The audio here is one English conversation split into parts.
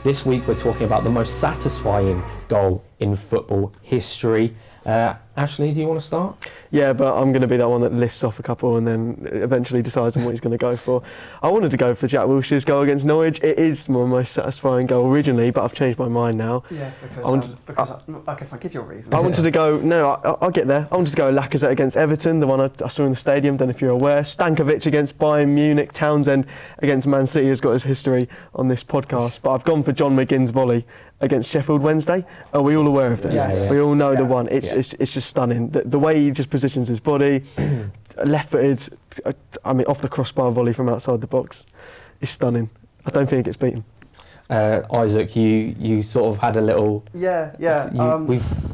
This week we're talking about the most satisfying goal in football history. Ashley, do you want to start? Yeah, but I'm going to be that one that lists off a couple and then eventually decides on what he's going to go for. I wanted to go for Jack Wilshere's goal against Norwich. It is my most satisfying goal originally, but I've changed my mind now. Yeah, because like if I give you a reason. I wanted to go, I'll get there. I wanted to go Lacazette against Everton, the one I saw in the stadium, don't know if you're aware. Stankovic against Bayern Munich, Townsend against Man City has got his history on this podcast. But I've gone for John McGinn's volley against Sheffield Wednesday. Are we all aware of this? Yes. We all know the one. It's just stunning. The way he just positions his body, left-footed, off the crossbar volley from outside the box, is stunning. I don't think it gets beaten. Isaac, you sort of had a little... Yeah.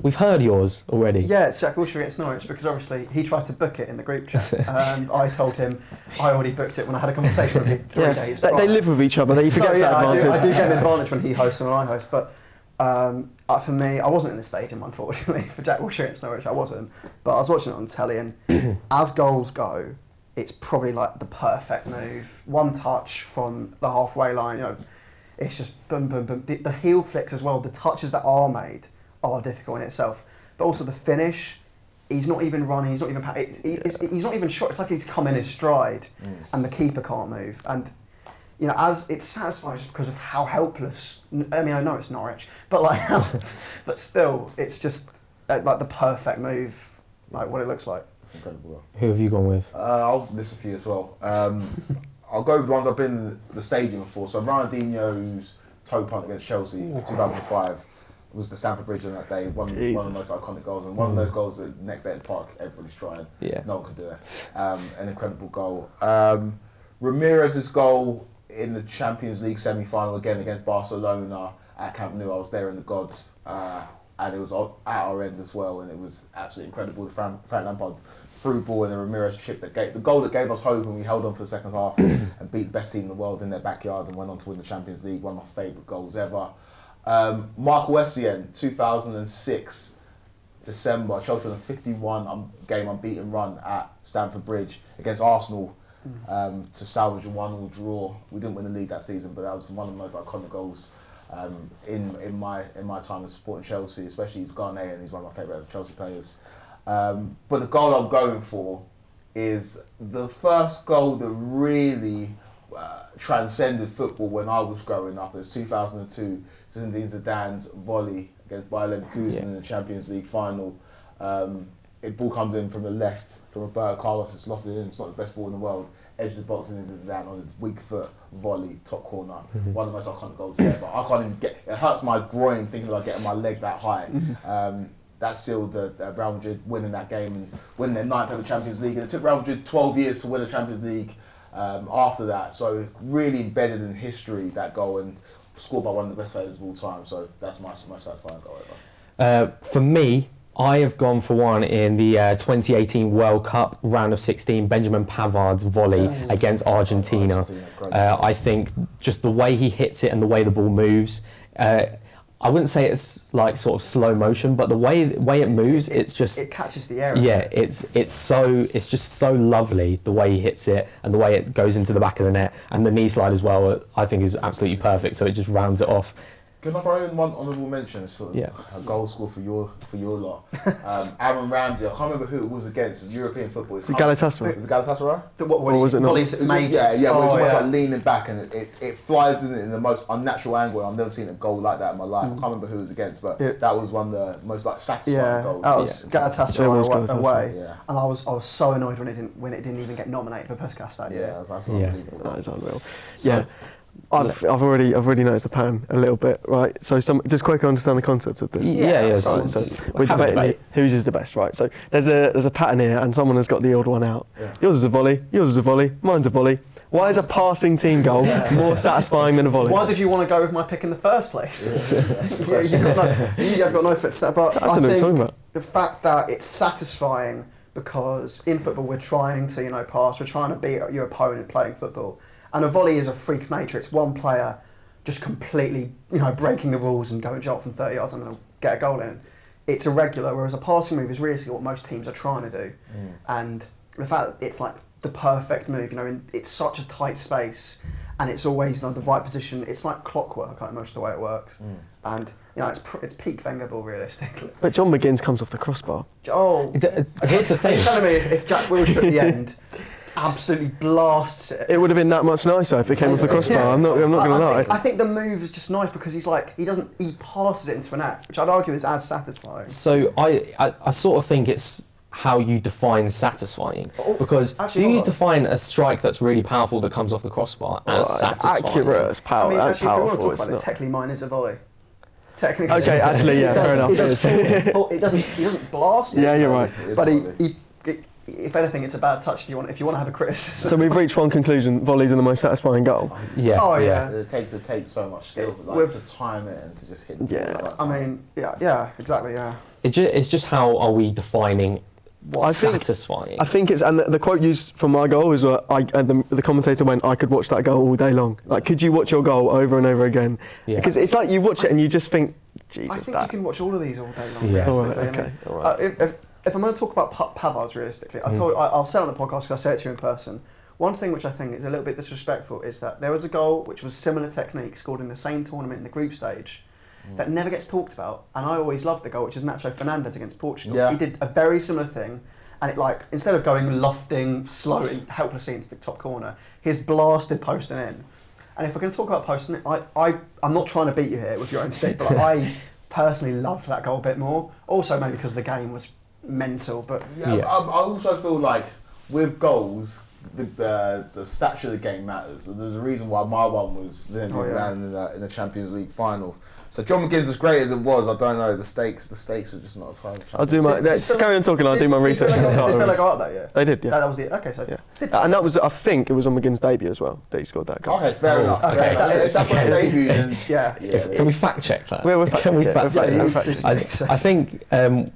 We've heard yours already. Yeah, it's Jack Wilshere against Norwich because obviously he tried to book it in the group chat. I told him I already booked it when I had a conversation with him 3 days prior. They live with each other. He forgets that advantage. I do get an advantage when he hosts and when I host, but for me, I wasn't in the stadium, unfortunately, for Jack Wilshere against Norwich. I wasn't, but I was watching it on telly, and as goals go, it's probably like the perfect move. One touch from the halfway line, it's just boom, boom, boom. The heel flicks as well, the touches that are made are difficult in itself. But also the finish, he's not even running, he's not even shot. It's like he's come in his stride and the keeper can't move. And, as it's satisfying just because of how helpless, I know it's Norwich, but but still, it's just like the perfect move, like what it looks like. It's incredible. Who have you gone with? I'll list a few as well. I'll go with the ones I've been in the stadium for. So Ronaldinho's toe punt against Chelsea in 2005 was the Stamford Bridge on that day. One of the most iconic goals, and one of those goals that next day at the park, everybody's trying. Yeah. No one could do it. An incredible goal. Ramirez's goal in the Champions League semi-final again against Barcelona at Camp Nou. I was there in the gods, and it was at our end as well, and it was absolutely incredible. The Frank Lampard through ball and the Ramirez chip the goal that gave us hope, and we held on for the second half and beat the best team in the world in their backyard and went on to win the Champions League. One of my favourite goals ever. Marco Essien, 2006 December, Chelsea on a 51 game unbeaten run at Stamford Bridge against Arsenal to salvage a 1-1 draw. We didn't win the league that season, but that was one of the most iconic goals in my time as supporting Chelsea, especially he's Ghanaian, he's one of my favourite Chelsea players. But the goal I'm going for is the first goal that really transcended football when I was growing up. It's 2002, Zinedine Zidane's volley against Bayer Leverkusen in the Champions League final. Ball comes in from the left, from Roberto Carlos, it's lofted in, it's not the best ball in the world. Edge of the box and into Zidane on his weak foot volley, top corner. One of the most iconic goals ever. I can't even it hurts my groin thinking about getting my leg that high. That sealed Real Madrid winning that game and winning their 9th ever Champions League. And it took Real Madrid 12 years to win a Champions League after that. So really embedded in history, that goal, and scored by one of the best players of all time. So that's my satisfying goal ever. For me, I have gone for one in the 2018 World Cup round of 16, Benjamin Pavard's volley against Argentina. I think just the way he hits it and the way the ball moves, I wouldn't say it's like sort of slow motion, but the way it moves, it catches the air. Yeah, it's just so lovely the way he hits it and the way it goes into the back of the net, and the knee slide as well. I think is absolutely perfect. So it just rounds it off. Can I throw in one honourable mention? It's for a goal score for your lot. Aaron Ramsey. I can't remember who it was against. It's European football. It's Galatasaray. Was it Galatasaray? What was it? Not? It's like leaning back and it flies in the most unnatural angle. I've never seen a goal like that in my life. I can't remember who it was against, but that was one of the most satisfying goals. That was Galatasaray away, and I was so annoyed when it didn't even get nominated for Puskas that year. That's unbelievable. That is unreal. I've already noticed the pattern a little bit, right? So just quick, understand the concept of this. So we're debating whose is the best, right? So there's a pattern here, and someone has got the old one out. Yeah. Yours is a volley. Yours is a volley. Mine's a volley. Why is a passing team goal more satisfying than a volley? Why did you want to go with my pick in the first place? You've got no footstep. But I think the fact that it's satisfying because in football we're trying to pass, we're trying to beat your opponent playing football. And a volley is a freak of nature. It's one player just completely, breaking the rules and going shot from 30 yards and going to get a goal in. It's irregular, whereas a passing move is really what most teams are trying to do. And the fact that it's like the perfect move, it's such a tight space and it's always the right position. It's like clockwork, like most of the way it works. And it's peak Wenger ball realistically. But John McGinn's comes off the crossbar. Oh, Here's the thing. You're telling me if Jack Wilshere at the end absolutely blasts it. It would have been that much nicer if it came off the crossbar. Yeah. I'm not going to lie. I think the move is just nice because he passes it into a net, which I'd argue is as satisfying. So I sort of think it's how you define satisfying, because do you define a strike that's really powerful that comes off the crossbar as satisfying? It's accurate, it's powerful. I mean, actually, if we want to talk it's about it, not. technically mine is a volley. Technically. Okay, actually, yeah, fair enough. It doesn't blast it. Yeah, you're right. But if anything, it's a bad touch if you want to have a criticism. So we've reached one conclusion: volleys are the most satisfying goal. Yeah. Oh yeah. It takes so much skill, to time it and to just hit. Yeah. I mean, yeah, exactly, yeah. It's just how are we defining I think- satisfying? I think it's, and the quote used from my goal is, the commentator went, I could watch that goal all day long. Like, could you watch your goal over and over again? Yeah. Because it's like you watch it and you just think, Jesus, I think you can watch all of these all day long. Yeah. Realistically. All right, okay. If I'm going to talk about Pavards realistically, I'll say it on the podcast because I say it to you in person. One thing which I think is a little bit disrespectful is that there was a goal which was similar technique scored in the same tournament in the group stage that never gets talked about, and I always loved the goal, which is Nacho Fernandes against Portugal. Yeah. He did a very similar thing, and it instead of going lofting, slow, helplessly into the top corner, his blasted posting in. And if we're going to talk about posting in, I'm not trying to beat you here with your own stick, but I personally loved that goal a bit more. Also maybe because the game was mental, but I also feel like with goals, the stature of the game matters. There's a reason why my one was Zinedine Zidane in the Champions League final. So John McGinn's as great as it was, I don't know, the stakes are just not as high. I'll do my, carry on talking, I'll do my research. Did Villa go out that year? They did, yeah. That was the, okay, so. Yeah. And that was, I think it was on McGinn's debut as well that he scored that goal. Okay, fair enough. okay. If that's my debut, then Yeah. Can we fact check that? Can we fact check? I think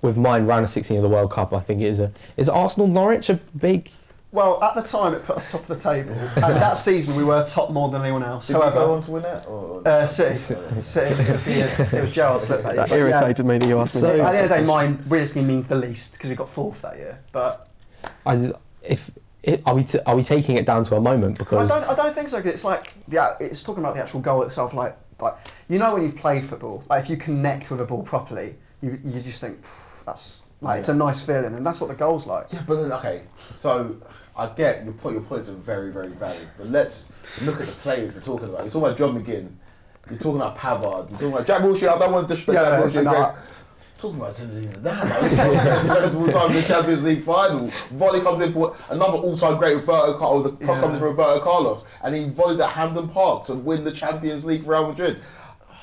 with mine, round of 16 of the World Cup, I think it is Arsenal Norwich a big. Well, at the time, it put us top of the table, and that season we were top more than anyone else. did you go on to win it? Or? City. It was Gerrard slip that year. That irritated me that you asked me. So- At the end of the day, mine realistically means the least because we got fourth that year. But Are we taking it down to a moment? Because I don't think so. 'Cause it's it's talking about the actual goal itself. Like when you've played football, if you connect with a ball properly, you just think that's it's a nice feeling, and that's what the goal's like. Yeah, but then, okay, so I get your points are very, very valid, but let's look at the players we're talking about. You're talking about John McGinn, you're talking about Pavard, you're talking about Jack Wilshere. I don't want to disrespect Jack Wilshere. Talking about Zinedine Zidane, best of all time in the Champions League final. Volley comes in for another all-time great Roberto Carlos. The cross comes in for Roberto Carlos, and he volleys at Hampden Park to win the Champions League for Real Madrid.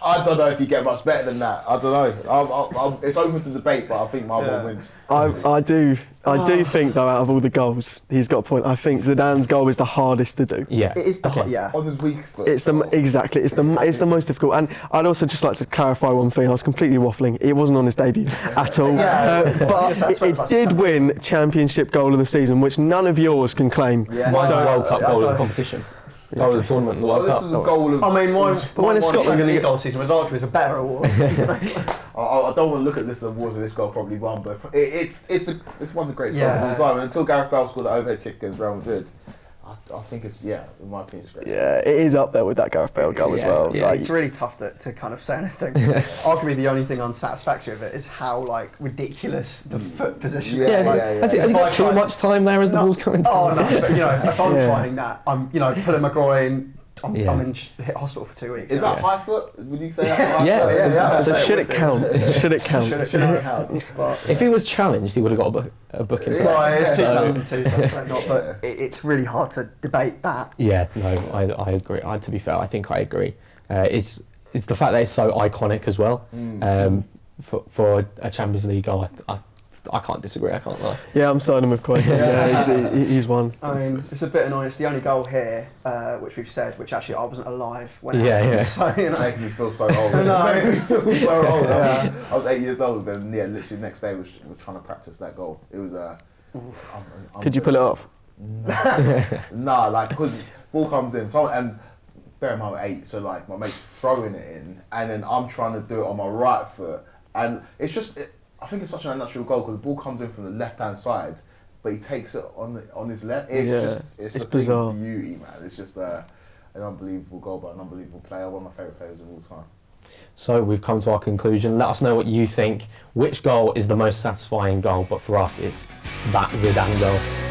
I don't know if you get much better than that. I don't know. It's open to debate, but I think my one wins. I do think though, out of all the goals, he's got a point. I think Zidane's goal is the hardest to do. yeah, It is On his weak foot. It's the most difficult. And I'd also just like to clarify one thing. I was completely waffling. It wasn't on his debut at all. But it did win Championship Goal of the Season, which none of yours can claim. Yeah. mine's So, a World Cup goal of I the competition, goal of the tournament, and the World This Cup. is a goal of. I mean, when is Scotland going to get goal season with arguably is a better award. I don't want to look at this awards and this goal probably won, but it's one of the greatest goals of Yeah. all time. And until Gareth Bale scored that overhead kick against Real Madrid, I think it's in my opinion, it's great. Yeah, it is up there with that Gareth Bale goal as Yeah, well. yeah. It's really tough to kind of say anything. Arguably, the only thing unsatisfactory of it is how ridiculous the foot position is. Has he got too much time there as the ball's coming down? Oh no! But if I'm trying that, I'm pulling my groin. I'm in hospital for 2 weeks. Is that high foot? Would you say that's high Yeah. foot? Yeah. So should it count? Should it count? Should it count? But If he was challenged, he would have got a booking. well, it's 2002, so that's not. But it's really hard to debate that. Yeah, no, I agree. To be fair, I think I agree. It's the fact that it's so iconic as well. For a Champions League goal, I can't disagree. I can't lie. Yeah, I'm signing with Quake. He's won. I mean, it's a bit annoying. It's the only goal here, which we've said, which actually I wasn't alive when it happened. Yeah. So, Making me feel so old. I Making me feel so old. I was 8 years old, and literally next day we're trying to practice that goal. It was Could you pull it off? Nah, because ball comes in, and bear in mind we're 8, so my mate's throwing it in, and then I'm trying to do it on my right foot, and it's just. I think it's such an unnatural goal because the ball comes in from the left-hand side, but he takes it on his left. It's just bizarre. beauty, man. It's just an unbelievable goal by an unbelievable player, one of my favourite players of all time. So we've come to our conclusion. Let us know what you think. Which goal is the most satisfying goal? But for us, it's that Zidane goal.